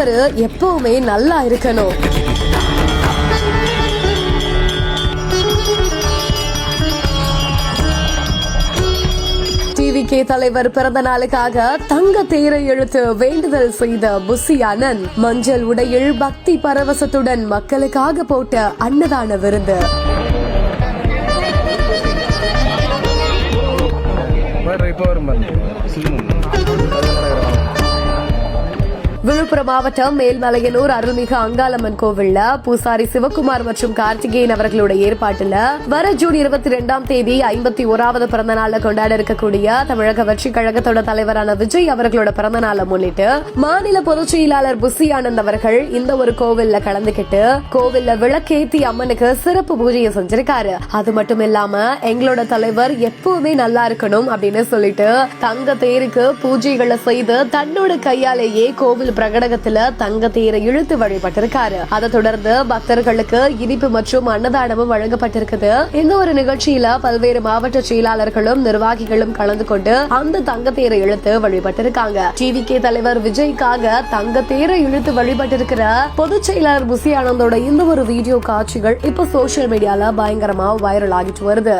தலைவர் எப்பவுமே நல்லா இருக்கணும். டிவிகே தலைவர் பிறந்த நாளுக்காக தங்க தேரை இழுத்து வேண்டுதல் செய்த புசி ஆனந்த் மஞ்சள் உடையில் பக்தி பரவசத்துடன் மக்களுக்காக போட்ட அன்னதான விருந்து. விழுப்புரம் மாவட்டம் மேல்மலையனூர் அருள்மிகு அங்காளம்மன் கோவில்ல பூசாரி சிவகுமார் மற்றும் கார்த்திகேயன் அவர்களோட ஏற்பாட்டுல வர ஜூன் 22ஆம் தேதி 51வது பிறந்த நாள கொண்டாட இருக்கக்கூடிய தமிழக வெற்றி கழகத்தோட தலைவரான விஜய் அவர்களோட பிறந்த நாளை முன்னிட்டு மாநில பொதுச் செயலாளர் புசி ஆனந்த் அவர்கள் இந்த ஒரு கோவில்ல கலந்துகிட்டு கோவில்ல விளக்கேத்தி அம்மனுக்கு சிறப்பு பூஜையை செஞ்சிருக்காரு. அது மட்டும் இல்லாம எங்களோட தலைவர் எப்பவுமே நல்லா இருக்கணும் அப்படின்னு சொல்லிட்டு தங்க தேருக்கு பூஜைகளை செய்து தன்னோட கையாலேயே கோவில் பிரகடகத்துல தங்க தேரை இழுத்து வழிபட்டிருக்காரு. அதை தொடர்ந்து பக்தர்களுக்கு இனிப்பு மற்றும் அன்னதானமும் வழங்கப்பட்டிருக்குது. இந்த ஒரு நிகழ்ச்சியில பல்வேறு மாவட்ட செயலாளர்களும் நிர்வாகிகளும் கலந்து கொண்டு அந்த தங்க தேரை இழுத்து வழிபட்டிருக்காங்க. டிவிகே தலைவர் விஜய்க்காக தங்க தேரை இழுத்து வழிபட்டிருக்கிற பொதுச் செயலாளர் புசி ஆனந்தோட இந்த ஒரு வீடியோ காட்சிகள் இப்ப சோசியல் மீடியால பயங்கரமா வைரல் ஆகிட்டு வருது.